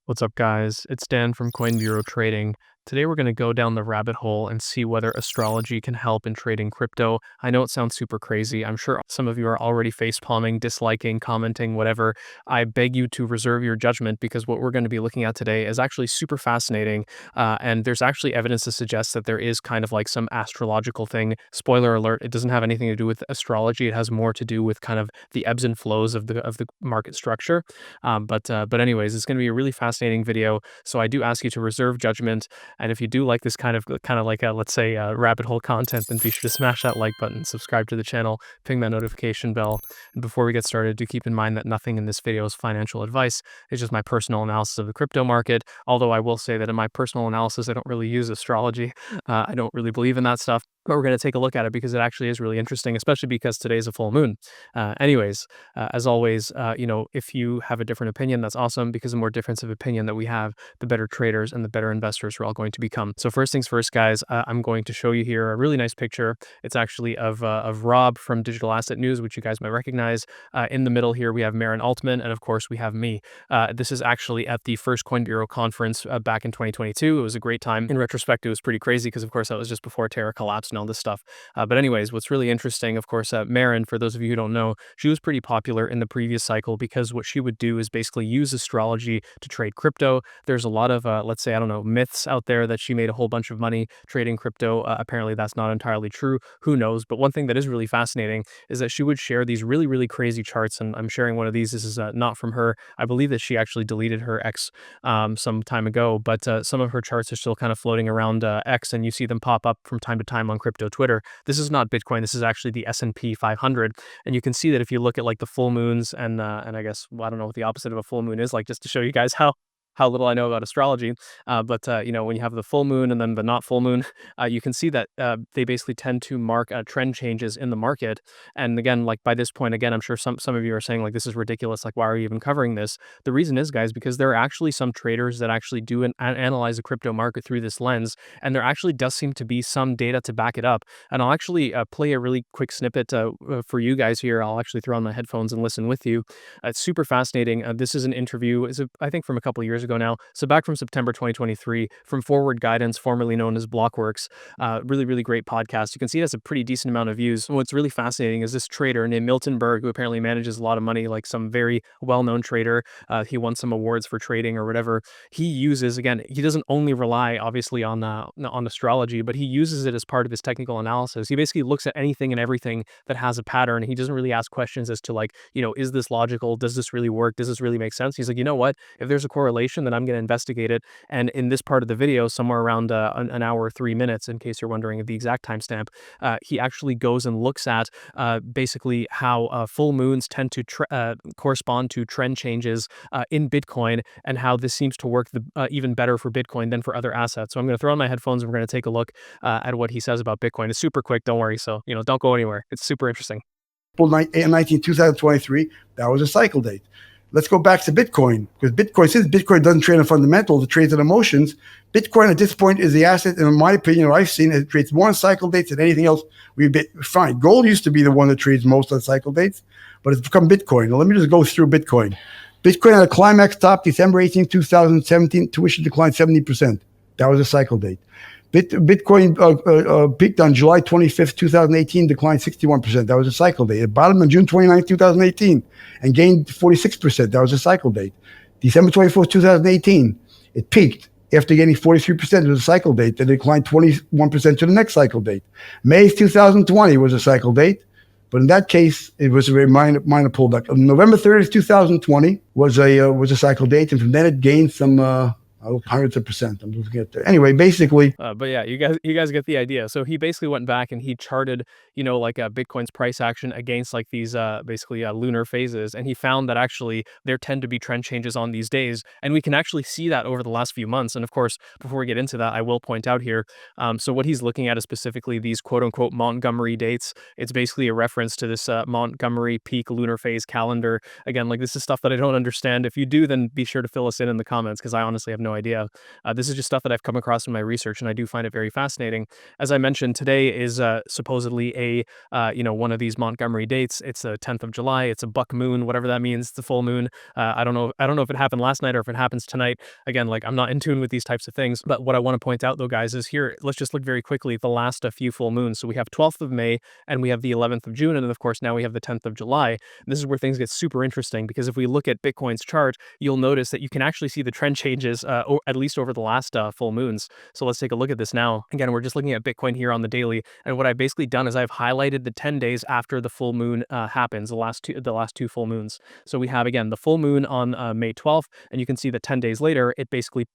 What's up, guys? It's Dan from Coin Bureau Trading. Today, we're going to go down the rabbit hole and see whether astrology can help in trading crypto. I know it sounds super crazy. I'm sure some of you are already facepalming, disliking, commenting, whatever. I beg you to reserve your judgment because what we're going to be looking at today is actually super fascinating. And there's actually evidence to suggest that there is kind of like some astrological thing. Spoiler alert, it doesn't have anything to do with astrology. It has more to do with kind of the ebbs and flows of the market structure. But anyways, it's going to be a really fascinating video. So I do ask you to reserve judgment. And if you do like this kind of like let's say rabbit hole content, then be sure to smash that like button, subscribe to the channel, ping that notification bell. And before we get started, do keep in mind that nothing in this video is financial advice. It's just my personal analysis of the crypto market. Although I will say that in my personal analysis, I don't really use astrology. I don't really believe in that stuff. But we're going to take a look at it because it actually is really interesting, especially because today's a full moon. As always, if you have a different opinion, that's awesome because the more difference of opinion that we have, the better traders and the better investors we're all going to become. So first things first, guys, I'm going to show you here a really nice picture. It's actually of Rob from Digital Asset News, which you guys might recognize. In the middle here, we have Maren Altman, and of course, we have me. This is actually at the first Coin Bureau conference back in 2022. It was a great time. In retrospect, it was pretty crazy because, of course, that was just before Terra collapsed and all this stuff. But anyways, what's really interesting, of course, Maren, for those of you who don't know, she was pretty popular in the previous cycle because what she would do is basically use astrology to trade crypto. There's a lot of, let's say, I don't know, myths out there that she made a whole bunch of money trading crypto. Apparently, that's not entirely true. Who knows? But one thing that is really fascinating is that she would share these really, really crazy charts. And I'm sharing one of these. This is not from her. I believe that she actually deleted her X some time ago, but some of her charts are still kind of floating around X, and you see them pop up from time to time on crypto Twitter. This is not Bitcoin. This is actually the S&P 500. And you can see that if you look at like the full moons and I guess, well, I don't know what the opposite of a full moon is, like just to show you guys how little I know about astrology. When you have the full moon and then the not full moon, you can see that they basically tend to mark trend changes in the market. And again, like by this point, again, I'm sure some of you are saying like, this is ridiculous. Like, why are you even covering this? The reason is, guys, because there are actually some traders that actually do analyze the crypto market through this lens. And there actually does seem to be some data to back it up. And I'll actually play a really quick snippet for you guys here. I'll actually throw on my headphones and listen with you. It's super fascinating. This is an interview, I think from a couple of years ago now. So back from September 2023 from Forward Guidance, formerly known as Blockworks. Really, really great podcast. You can see it has a pretty decent amount of views. What's really fascinating is this trader named Milton Berg, who apparently manages a lot of money, like some very well-known trader. He won some awards for trading or whatever. He uses, again, he doesn't only rely obviously on astrology, but he uses it as part of his technical analysis. He basically looks at anything and everything that has a pattern. He doesn't really ask questions as to like, is this logical? Does this really work? Does this really make sense? He's like, you know what? If there's a correlation, then I'm going to investigate it. And in this part of the video, somewhere around an hour, 3 minutes, in case you're wondering the exact timestamp, he actually goes and looks at basically how full moons tend to correspond to trend changes in Bitcoin, and how this seems to work even better for Bitcoin than for other assets. So I'm going to throw on my headphones and we're going to take a look at what he says about Bitcoin. It's super quick, don't worry. So, don't go anywhere. It's super interesting. 2023, that was a cycle date. Let's go back to Bitcoin, because since Bitcoin doesn't trade on fundamentals, it trades on emotions. Bitcoin at this point is the asset, and in my opinion, what I've seen, it trades more on cycle dates than anything else we've been fine. Gold used to be the one that trades most on cycle dates, but it's become Bitcoin. Now, let me just go through Bitcoin. Bitcoin had a climax top December 18, 2017, tuition declined 70%. That was a cycle date. Bitcoin peaked on July 25th, 2018, declined 61%. That was a cycle date. It bottomed on June 29th, 2018, and gained 46%. That was a cycle date. December 24th, 2018, it peaked. After gaining 43%, it was a cycle date. Then it declined 21% to the next cycle date. May 2020 was a cycle date, but in that case, it was a very minor pullback. November 30th, 2020 was a cycle date, and from then it gained some hundreds of percent. I'm looking at that. Anyway, basically. But yeah, you guys get the idea. So he basically went back and he charted, Bitcoin's price action against like these basically lunar phases, and he found that actually there tend to be trend changes on these days, and we can actually see that over the last few months. And of course, before we get into that, I will point out here. So what he's looking at is specifically these quote unquote Montgomery dates. It's basically a reference to this Montgomery peak lunar phase calendar. Again, like this is stuff that I don't understand. If you do, then be sure to fill us in the comments because I honestly have no idea. This is just stuff that I've come across in my research, and I do find it very fascinating. As I mentioned, today is supposedly a one of these Montgomery dates. It's the 10th of July. It's a buck moon, whatever that means. It's a full moon. I don't know. I don't know if it happened last night or if it happens tonight. Again, like I'm not in tune with these types of things. But what I want to point out though, guys, is here. Let's just look very quickly at the last few full moons. So we have 12th of May and we have the 11th of June, and then of course now we have the 10th of July. And this is where things get super interesting because if we look at Bitcoin's chart, you'll notice that you can actually see the trend changes, at least over the last full moons. So let's take a look at this now. Again, we're just looking at Bitcoin here on the daily, and what I've basically done is I've highlighted the 10 days after the full moon happens, the last two full moons. So we have again the full moon on May 12th, and you can see that 10 days later it basically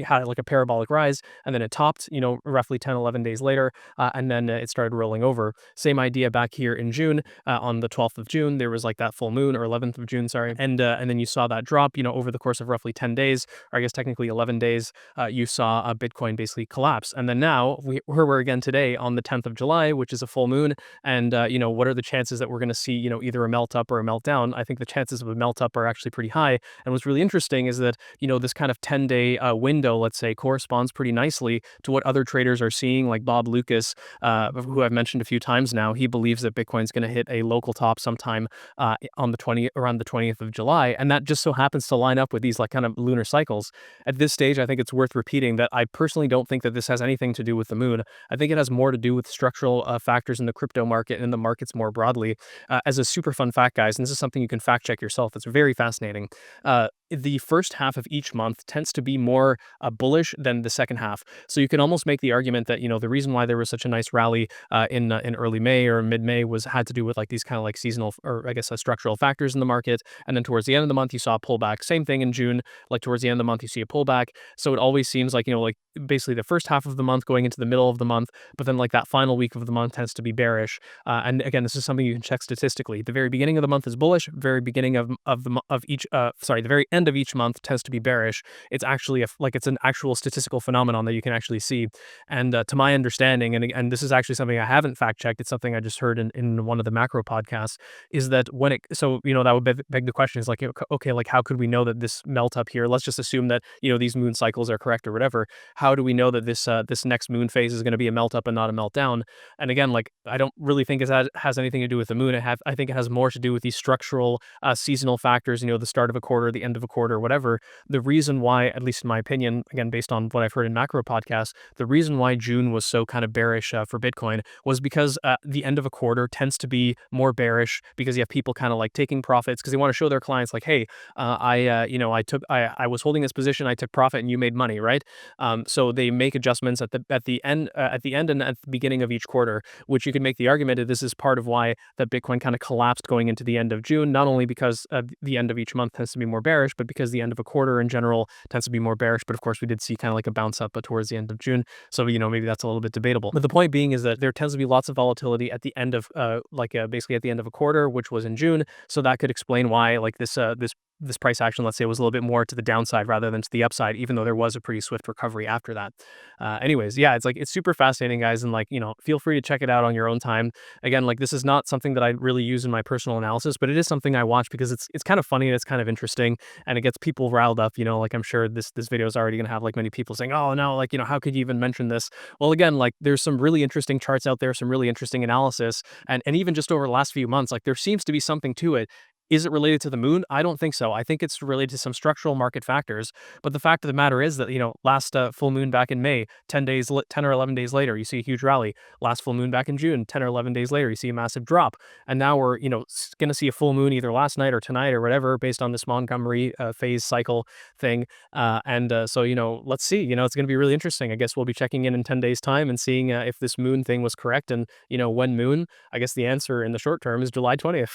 had like a parabolic rise, and then it topped, roughly 10, 11 days later, and then it started rolling over. Same idea back here in June, on the 12th of June, there was like that full moon, or 11th of June, sorry, and then you saw that drop, over the course of roughly 10 days, or I guess technically 11 days, you saw Bitcoin basically collapse. And then now we're again today on the 10th of July, which is a full moon, and what are the chances that we're going to see, either a melt up or a meltdown? I think the chances of a melt up are actually pretty high. And what's really interesting is that, this kind of 10-day window, let's say, corresponds pretty nicely to what other traders are seeing, like Bob Lucas, who I've mentioned a few times now. He believes that Bitcoin's going to hit a local top sometime around the 20th of July, and that just so happens to line up with these like kind of lunar cycles. At this stage, I think it's worth repeating that I personally don't think that this has anything to do with the moon. I think it has more to do with structural factors in the crypto market and in the markets more broadly. As a super fun fact, guys, and this is something you can fact check yourself, it's very fascinating. The first half of each month tends to be more bullish than the second half. So you can almost make the argument that, the reason why there was such a nice rally in early May or mid-May had to do with like these kind of like seasonal, or I guess structural factors in the market. And then towards the end of the month, you saw a pullback. Same thing in June, like towards the end of the month, you see a pullback. So it always seems like, like basically the first half of the month going into the middle of the month, but then like that final week of the month tends to be bearish. And again, this is something you can check statistically. The very beginning of the month is bullish. Very beginning the very end of each month tends to be bearish. It's actually it's an actual statistical phenomenon that you can actually see. And to my understanding, and this is actually something I haven't fact checked, it's something I just heard in one of the macro podcasts, is that that would beg the question is like, okay, like how could we know that this melt up here? Let's just assume that, these moon cycles are correct or whatever. How do we know that this next moon phase is going to be a melt up and not a meltdown? And again, like I don't really think it has anything to do with the moon. I think it has more to do with these structural seasonal factors, the start of a quarter, the end of a quarter, whatever. The reason why, at least in my opinion, again, based on what I've heard in macro podcasts, the reason why June was so kind of bearish for Bitcoin was because the end of a quarter tends to be more bearish because you have people kind of like taking profits because they want to show their clients like, hey, I was holding this position, I took profit and you made money, right? So they make adjustments at the end and at the beginning of each quarter, which you can make the argument that this is part of why that Bitcoin kind of collapsed going into the end of June, not only because the end of each month tends to be more bearish, but because the end of a quarter in general tends to be more bearish. But of course, we did see kind of like a bounce up towards the end of June. So, maybe that's a little bit debatable. But the point being is that there tends to be lots of volatility at the end of basically at the end of a quarter, which was in June. So that could explain why like this price action, let's say, was a little bit more to the downside rather than to the upside, even though there was a pretty swift recovery after that. Anyways, yeah, it's super fascinating, guys. And feel free to check it out on your own time. Again, like this is not something that I really use in my personal analysis, but it is something I watch because it's kind of funny and it's kind of interesting and it gets people riled up, like I'm sure this video is already going to have like many people saying, oh no, like, how could you even mention this? Well, again, like there's some really interesting charts out there, some really interesting analysis. And even just over the last few months, like there seems to be something to it. Is it related to the moon? I don't think so. I think it's related to some structural market factors. But the fact of the matter is that, last full moon back in May, 10 or 11 days later, you see a huge rally. Last full moon back in June, 10 or 11 days later, you see a massive drop. And now we're, going to see a full moon either last night or tonight or whatever, based on this Montgomery phase cycle thing. So, let's see, it's going to be really interesting. I guess we'll be checking in 10 days time and seeing if this moon thing was correct. And, when moon, I guess the answer in the short term is July 20th.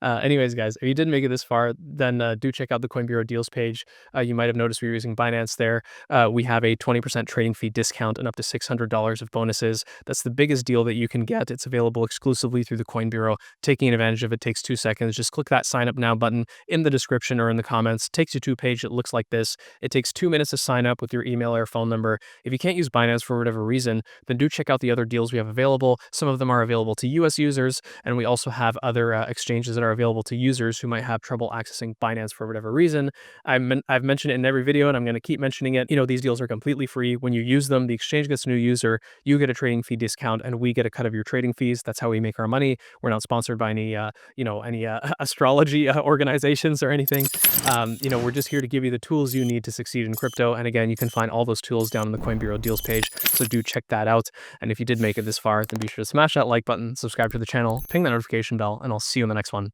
Anyways, guys, if you did make it this far, then do check out the Coin Bureau deals page. You might have noticed we were using Binance there. We have a 20% trading fee discount and up to $600 of bonuses. That's the biggest deal that you can get. It's available exclusively through the Coin Bureau. Taking advantage of it takes 2 seconds. Just click that sign up now button in the description or in the comments. Takes you to a page that looks like this. It takes 2 minutes to sign up with your email or phone number. If you can't use Binance for whatever reason, then do check out the other deals we have available. Some of them are available to US users, and we also have other exchanges that are available to users who might have trouble accessing Binance for whatever reason. I've mentioned it in every video, and I'm going to keep mentioning it. These deals are completely free. When you use them, the exchange gets a new user, you get a trading fee discount, and we get a cut of your trading fees. That's how we make our money. We're not sponsored by any astrology organizations or anything. We're just here to give you the tools you need to succeed in crypto. And again, you can find all those tools down on the Coin Bureau deals page. So do check that out. And if you did make it this far, then be sure to smash that like button, subscribe to the channel, ping that notification bell, and I'll see you in the next one.